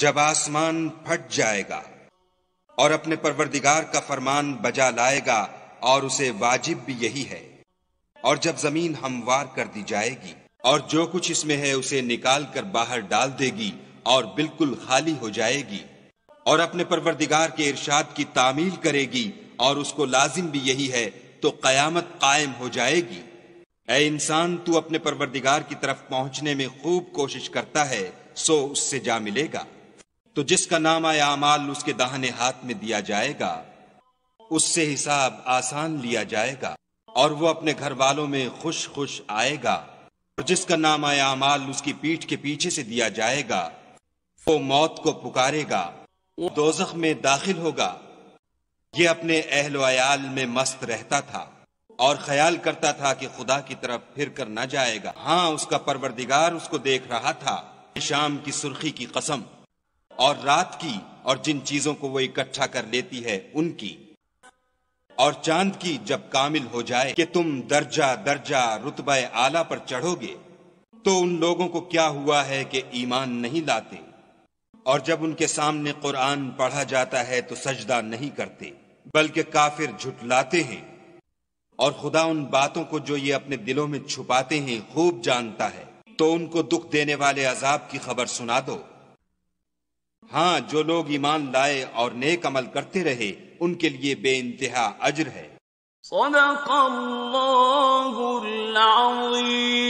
جب آسمان پھٹ جائے گا اور اپنے پروردگار کا فرمان بجا لائے گا اور اسے واجب بھی یہی ہے، اور جب زمین ہموار کر دی جائے گی اور جو کچھ اس میں ہے اسے نکال کر باہر ڈال دے گی اور بالکل خالی ہو جائے گی، اور اپنے پروردگار کے ارشاد کی تعمیل کرے گی اور اس کو لازم بھی یہی ہے، تو قیامت قائم ہو جائے گی۔ اے انسان، تو اپنے پروردگار کی طرف پہنچنے میں خوب کوشش کرتا ہے، سو اس سے جا ملے گا۔ تو جس کا نامہ اعمال اس کے داہنے ہاتھ میں دیا جائے گا، اس سے حساب آسان لیا جائے گا اور وہ اپنے گھر والوں میں خوش خوش آئے گا، اور جس کا نامہ اعمال اس کی پیٹھ کے پیچھے سے دیا جائے گا، وہ موت کو پکارے گا، دوزخ میں داخل ہوگا۔ یہ اپنے اہل و عیال میں مست رہتا تھا اور خیال کرتا تھا کہ خدا کی طرف پھر کر نہ جائے گا۔ ہاں، اس کا پروردگار اس کو دیکھ رہا تھا۔ شام کی سرخی کی قسم، اور رات کی، اور جن چیزوں کو وہ اکٹھا کر لیتی ہے ان کی، اور چاند کی جب کامل ہو جائے کہ تم درجہ درجہ رتبہ اعلیٰ پر چڑھو گے، تو ان لوگوں کو کیا ہوا ہے کہ ایمان نہیں لاتے، اور جب ان کے سامنے قرآن پڑھا جاتا ہے تو سجدہ نہیں کرتے، بلکہ کافر جھٹلاتے ہیں، اور خدا ان باتوں کو جو یہ اپنے دلوں میں چھپاتے ہیں خوب جانتا ہے۔ تو ان کو دکھ دینے والے عذاب کی خبر سنا دو۔ ہاں، جو لوگ ایمان لائے اور نیک عمل کرتے رہے ان کے لیے بے انتہا اجر ہے۔ صدق اللہ العظیم۔